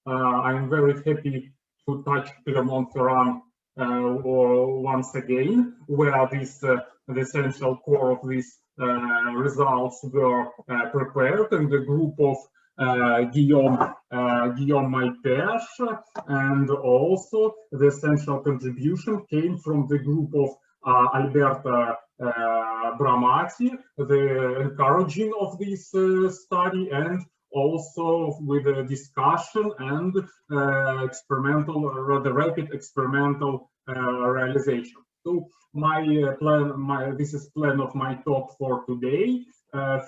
I'm very happy to touch Clermont-Ferrand once again, where this the essential core of these results were prepared, and the group of Guillaume Maitesh, and also the essential contribution came from the group of Alberta Bramati, the encouraging of this study, and also with a discussion and rather rapid experimental realization. So this is plan of my talk for today.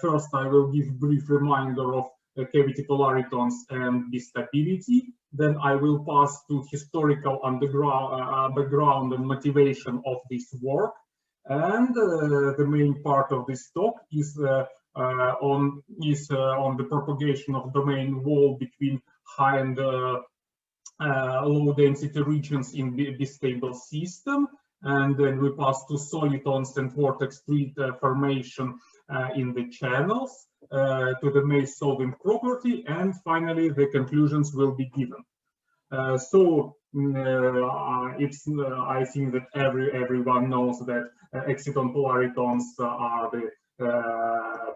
First, I will give brief reminder of cavity polaritons and bistability. Then I will pass to historical background and motivation of this work. And the main part of this talk is on the propagation of domain wall between high and low density regions in the bistable system. And then we pass to solitons and vortex street formation in the channels, to the maze solving property, and finally the conclusions will be given. I think that everyone knows that exciton polaritons are the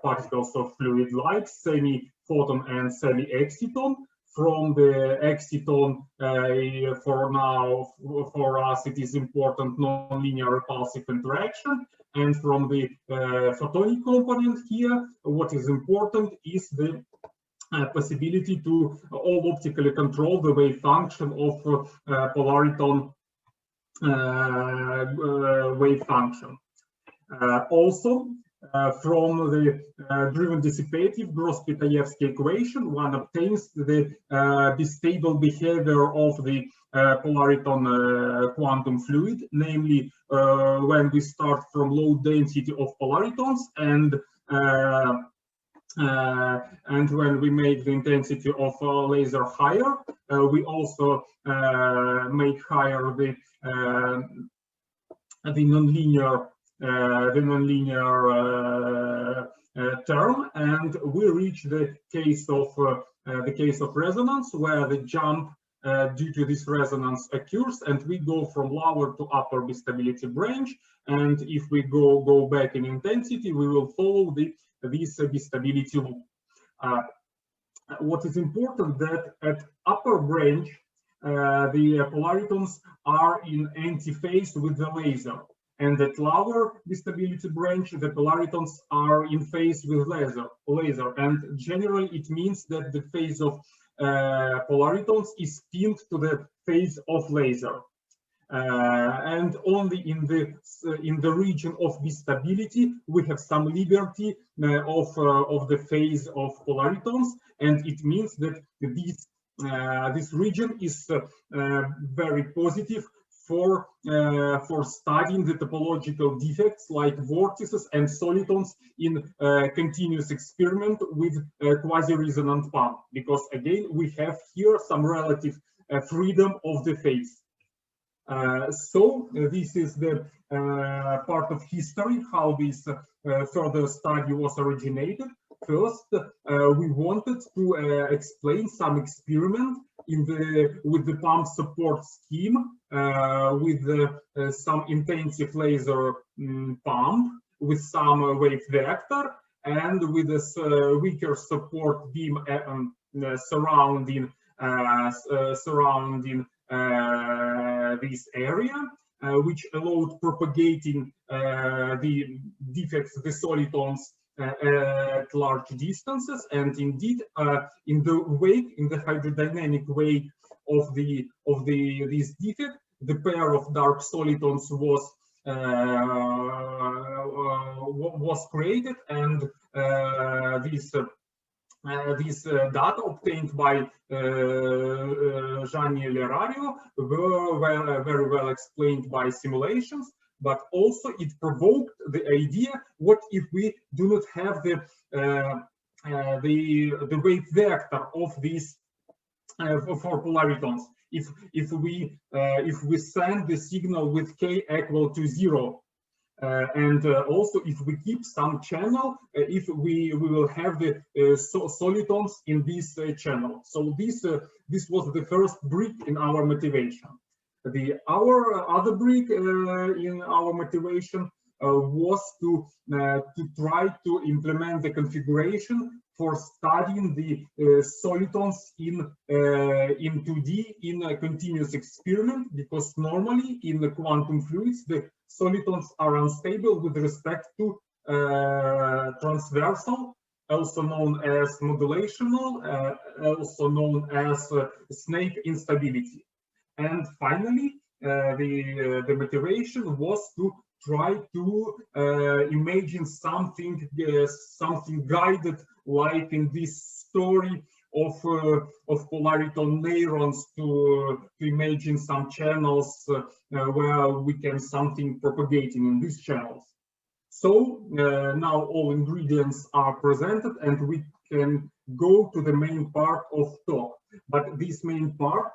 particles of fluid light, semi-photon and semi-exciton. From the exciton, for us it is important non-linear repulsive interaction, and from the photonic component here, what is important is the possibility to all optically control the wave function of polariton wave function. Also, from the Driven-Dissipative Gross-Pitaevsky equation, one obtains the bistable behavior of the polariton quantum fluid, namely when we start from low density of polaritons and when we make the intensity of laser higher, we also make higher the nonlinear term, and we reach the case of resonance, where the jump due to this resonance occurs, and we go from lower to upper bistability branch. And if we go back in intensity, we will follow this bistability loop. What is important that at upper branch, the polaritons are in antiphase with the laser, and at lower bistability branch, the polaritons are in phase with laser. And generally, it means that the phase of polaritons is pinned to the phase of laser. And only in the region of bistability we have some liberty of the phase of polaritons, and it means that this region is very positive for studying the topological defects like vortices and solitons in continuous experiment with quasi-resonant pump, because again we have here some relative freedom of the phase. So this is the part of history, how this further study was originated. First, we wanted to explain some experiment with the pump support scheme, with some intensive laser pump with some wave vector, and with this weaker support beam surrounding this area, which allowed propagating the defects, the solitons, at large distances. And indeed, in the hydrodynamic wake of this defect, the pair of dark solitons was created, and this data obtained by Gianni Lerario were very well explained by simulations, but also it provoked the idea: what if we do not have the wave vector of these for polaritons? If we send the signal with k equal to 0, Also, if we keep some channel, if we will have the solitons in this channel. So this was the first brick in our motivation. Our other brick in our motivation was to try to implement the configuration for studying the solitons in 2D in a continuous experiment, because normally in the quantum fluids the solitons are unstable with respect to transversal, also known as modulational, also known as snake instability. And finally, the motivation was to try to imagine something guided, like in this story of polariton neurons, to imagine some channels where we can something propagating in these channels. So now all ingredients are presented and we can go to the main part of talk. But this main part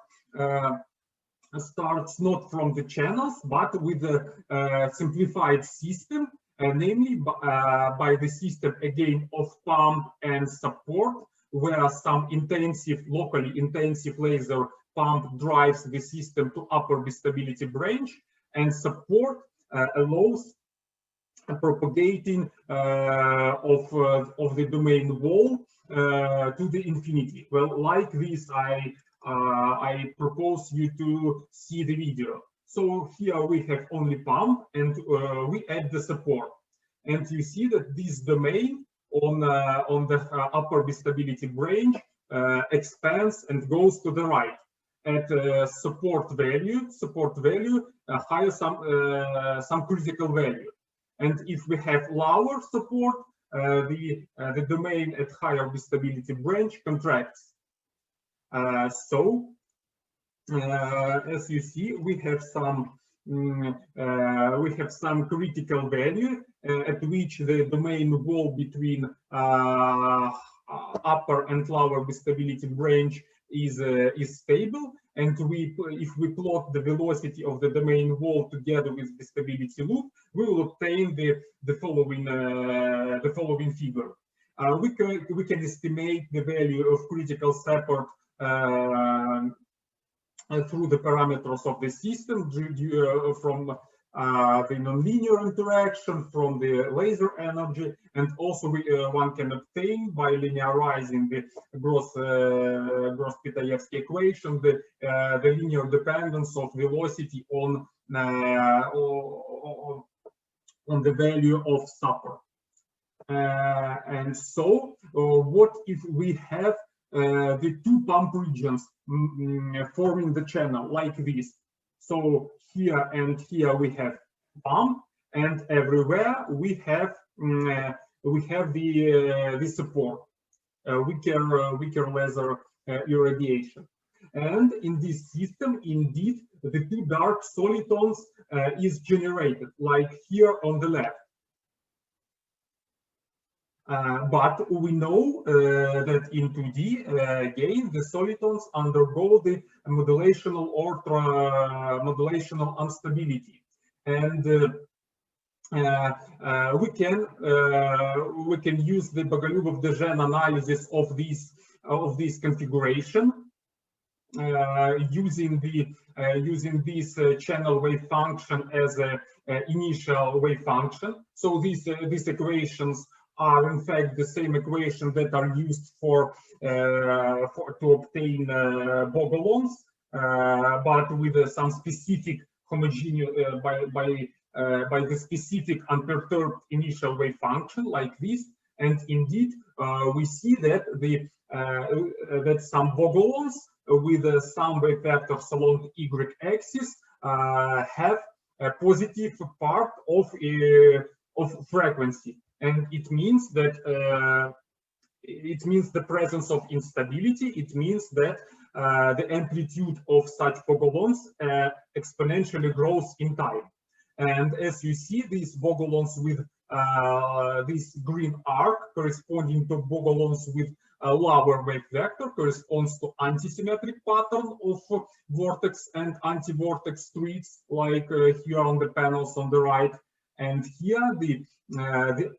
starts not from the channels, but with a simplified system, namely by the system again of pump and support, where some locally intensive laser pump drives the system to upper Bistability branch, and support allows propagating of the domain wall to the infinity. Well, like this, I propose you to see the video. So here we have only pump, and we add the support, and you see that this domain on the upper Bistability branch expands and goes to the right at support value higher some critical value. And if we have lower support, the domain at higher Bistability branch contracts. So as you see, we have some critical value at which the domain wall between upper and lower Bistability branch is stable, and if we plot the velocity of the domain wall together with Bistability loop, we will obtain the following figure. We can estimate the value of critical support through the parameters of the system from the nonlinear interaction, from the laser energy, and also one can obtain by linearizing the Gross-Pitayevsky equation the linear dependence of velocity on the value of support. And so, what if we have the two pump regions forming the channel like this? So here and here we have pump, and everywhere we have the support, weaker laser irradiation. And in this system, indeed, the two dark solitons is generated, like here on the left. But we know that in 2D, again, the solitons undergo the modulational or modulational instability, and we can use the Bogolyubov-Dejean analysis of this configuration using this channel wave function as a initial wave function. So these equations are in fact the same equation that are used to obtain bogolons, but with some specific homogeneous by the specific unperturbed initial wave function like this. And indeed, we see that that some bogolons with some wave vectors along the y-axis have a positive part of frequency. And it means that the presence of instability. It means that the amplitude of such bogolons exponentially grows in time. And as you see, these bogolons with this green arc corresponding to bogolons with a lower wave vector corresponds to antisymmetric pattern of vortex and anti-vortex streets, like here on the panels on the right. And here the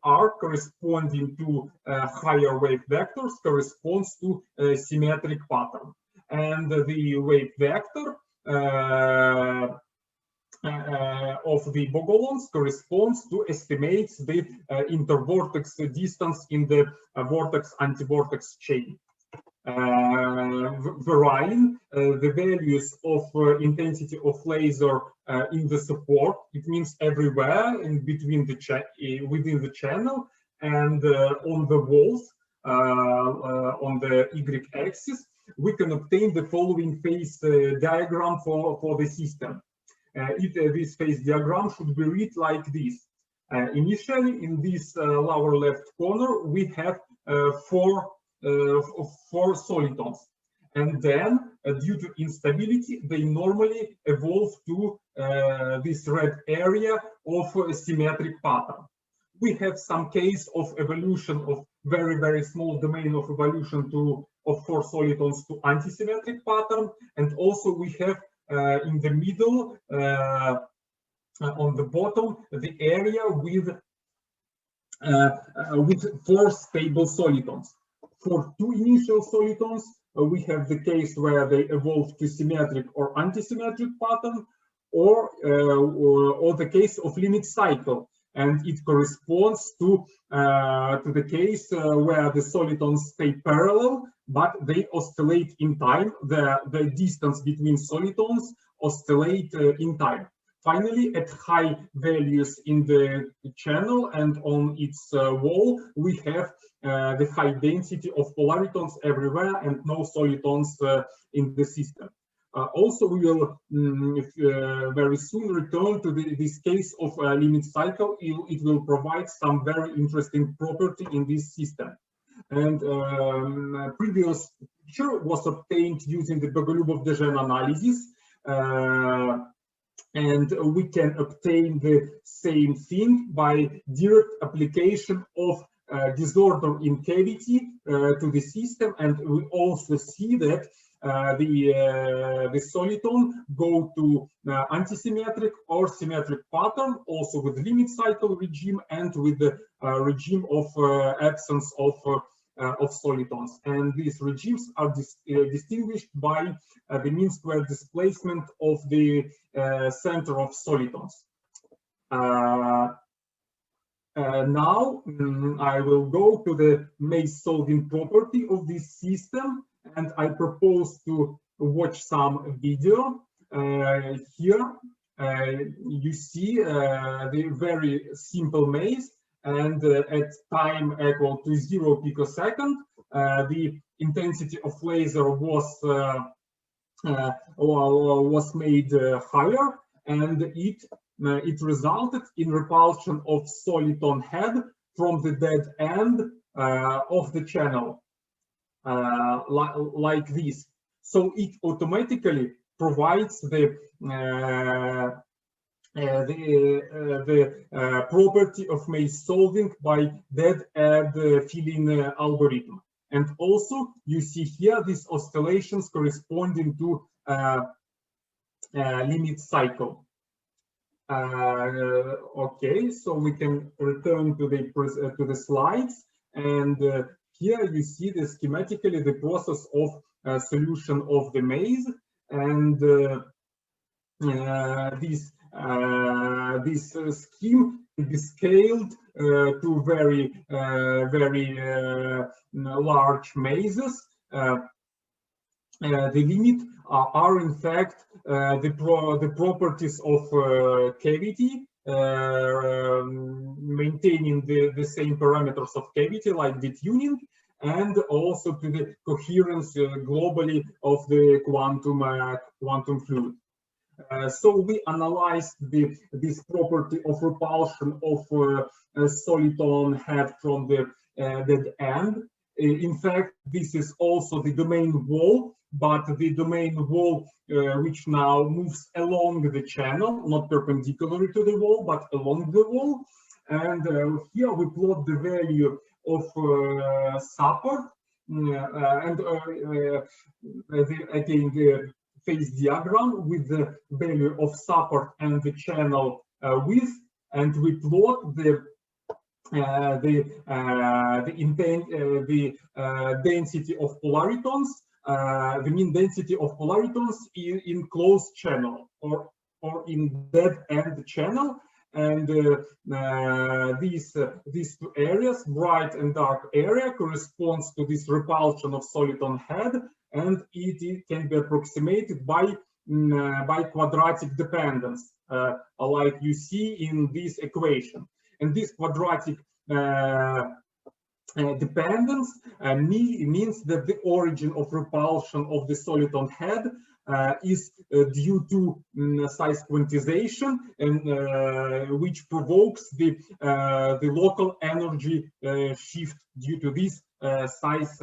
arc corresponding to higher wave vectors corresponds to a symmetric pattern. And the wave vector of the bogolons corresponds to estimates the intervortex distance in the vortex-antivortex chain. Varying the values of intensity of laser in the support, it means everywhere in between the within the channel and on the walls on the y-axis, we can obtain the following phase diagram for the system. This phase diagram should be read like this. Initially, in this lower left corner, we have four solitons, and then due to instability, they normally evolve to this red area of a symmetric pattern. We have some case of evolution of very small domain of evolution of four solitons to antisymmetric pattern, and also we have in the middle on the bottom the area with four stable solitons. For two initial solitons, we have the case where they evolve to symmetric or antisymmetric pattern, or the case of limit cycle, and it corresponds to the case where the solitons stay parallel, but they oscillate in time. The distance between solitons oscillate in time. Finally, at high values in the channel and on its wall, we have the high density of polaritons everywhere and no solitons in the system. Also, we will very soon return to this case of limit cycle. It will provide some very interesting property in this system. And previous picture was obtained using the Bogolubov-Dejean analysis. And we can obtain the same thing by direct application of disorder in cavity to the system. And we also see that the soliton go to antisymmetric or symmetric pattern, also with limit cycle regime and with the regime of absence of solitons. And these regimes are distinguished by the mean square displacement of the center of solitons. Now I will go to the maze solving property of this system, and I propose to watch some video. Here you see the very simple maze, and at time equal to 0 picosecond, the intensity of laser was made higher, and it resulted in repulsion of soliton head from the dead end of the channel, like this. So it automatically provides the property of maze solving by dead end filling algorithm. And also you see here these oscillations corresponding to limit cycle. Okay, so we can return to the slides, and here you see the schematically the process of solution of the maze, and this scheme is scaled to very large mazes. The limit are in fact the properties of cavity, maintaining the same parameters of cavity like the tuning, and also to the coherence globally of the quantum fluid. So we analyzed this property of repulsion of soliton head from the dead end. In fact, this is also the domain wall, but the domain wall which now moves along the channel, not perpendicular to the wall, but along the wall. And here we plot the value of support, and again the phase diagram with the value of support and the channel width, and we plot the density of polaritons, the mean density of polaritons in closed channel or in dead-end channel. And these two areas, bright and dark area, corresponds to this repulsion of soliton head, and it can be approximated by quadratic dependence, like you see in this equation. And this quadratic dependence means that the origin of repulsion of the soliton head is due to size quantization, and which provokes the local energy shift due to this size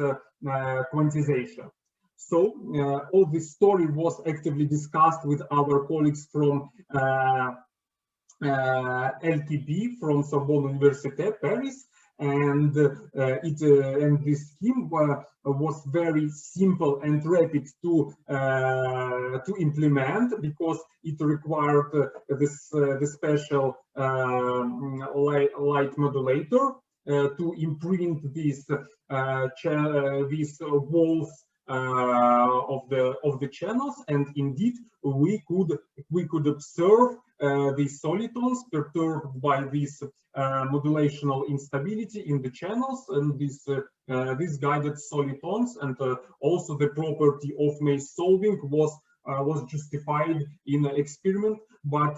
quantization. So all this story was actively discussed with our colleagues from LTP, from Sorbonne Université, Paris, and this scheme was very simple and rapid to implement, because it required the special light modulator to imprint these walls of the channels, and indeed we could observe these solitons perturbed by this modulational instability in the channels, and these guided solitons, and also the property of maze solving was justified in an experiment, but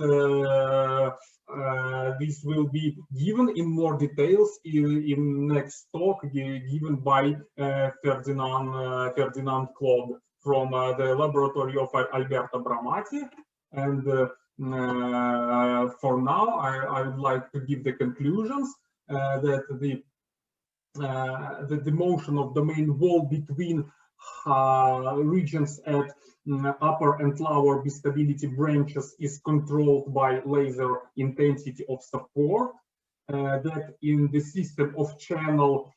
this will be given in more details in next talk given by Ferdinand Claude from the laboratory of Alberto Bramati. And for now, I would like to give the conclusions that the motion of domain wall between regions at upper and lower Bistability branches is controlled by laser intensity of support, that in the system of channel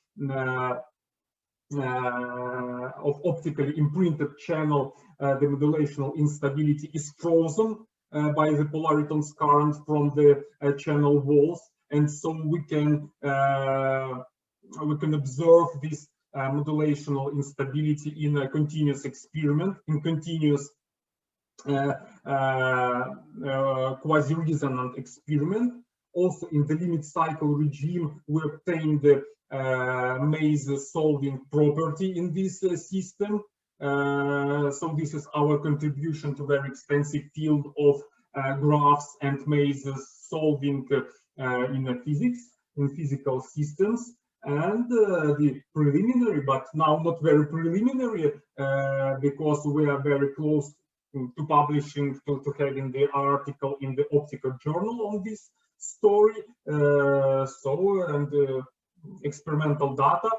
of optically imprinted channel, the modulational instability is frozen by the polaritons current from the channel walls, and so we can observe this modulational instability in a continuous experiment, in continuous quasi-resonant experiment. Also, in the limit cycle regime, we obtain the maze solving property in this system. So this is our contribution to very extensive field of graphs and mazes solving in physical systems. And the preliminary, but now not very preliminary, because we are very close to publishing, to having the article in the optical journal on this story. And experimental data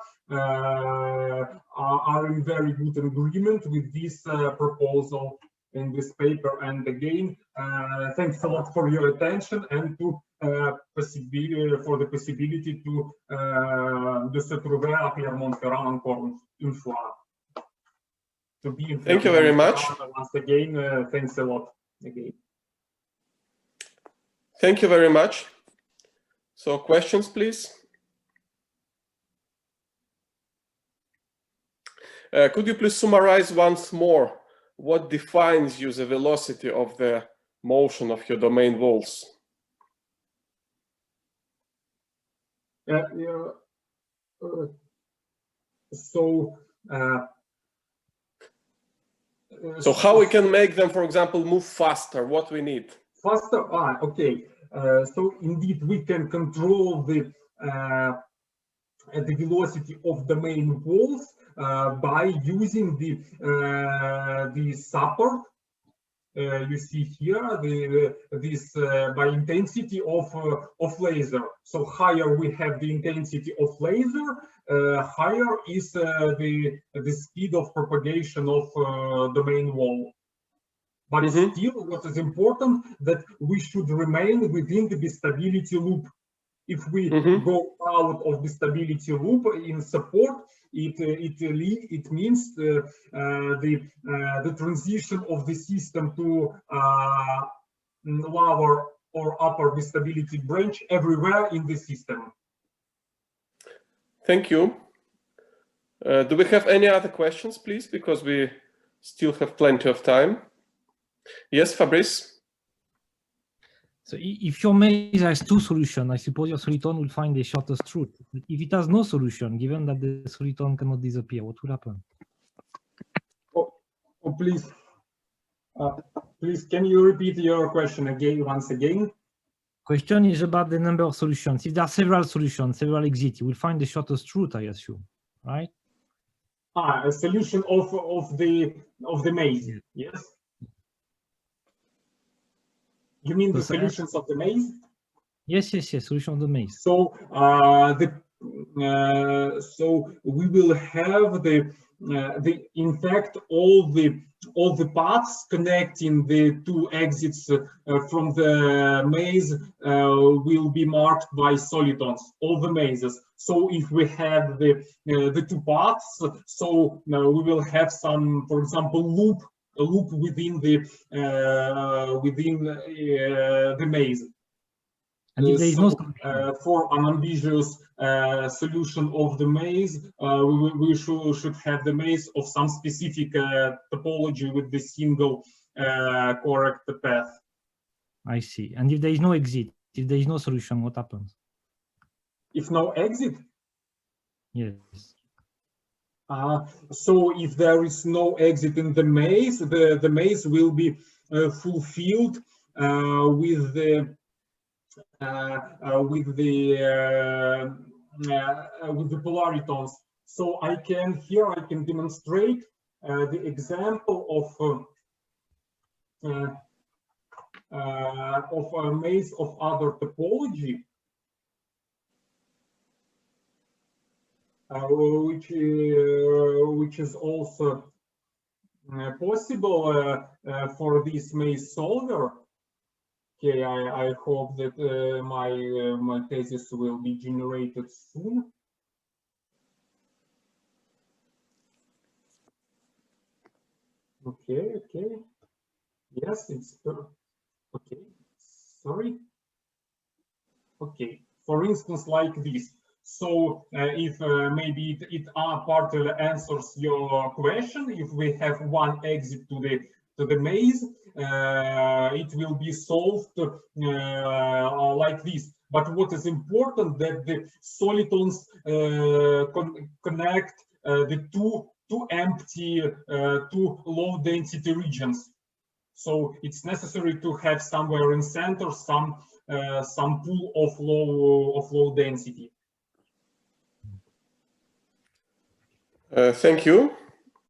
are in very good agreement with this proposal in this paper. And again, thanks a lot for your attention, and for the possibility de se trouver à Clermont-Ferrand encore une fois. To be in Thank you very much. Once again, thanks a lot again. Thank you very much. So questions, please. Could you please summarize once more what defines you the velocity of the motion of your domain walls? So how we can make them, for example, move faster? What we need? Faster? Okay. So indeed, we can control the velocity of domain walls by using the support. You see here this by intensity of laser. So higher we have the intensity of laser, higher is the speed of propagation of domain wall. But still, what is important, that we should remain within the Bistability loop. If we go out of Bistability loop in support, it means the transition of the system to lower or upper Bistability branch everywhere in the system. Thank you. Do we have any other questions, please? Because we still have plenty of time. Yes, Fabrice? So if your maze has two solutions, I suppose your soliton will find the shortest route. If it has no solution, given that the soliton cannot disappear, what will happen? Oh, please. Please, can you repeat your question again, once again? Question is about the number of solutions. If there are several solutions, several exits, you will find the shortest route, I assume, right? A solution of the maze. Yes. You mean the solutions of the maze? Yes, yes, yes. Solution of the maze. So so we will have in fact all the paths connecting the two exits from the maze will be marked by solitons, all the mazes. So if we have the two paths, so we will have some, for example, a loop within the maze. And if there is no for an ambiguous solution of the maze, we should have the maze of some specific topology with the single correct path. I see. And if there is no exit, if there is no solution, what happens? If no exit? Yes. So if there is no exit in the maze, the maze will be fulfilled with the polaritons. So I can demonstrate the example of a maze of other topology, which is also possible for this maze solver. Okay, I hope that my thesis will be generated soon. Okay. Yes, it's okay. Sorry. Okay. For instance, like this. So if maybe it partly answers your question, if we have one exit to the maze, it will be solved like this. But what is important that the solitons connect the two empty, two low density regions. So it's necessary to have somewhere in center some pool of low density. Thank you.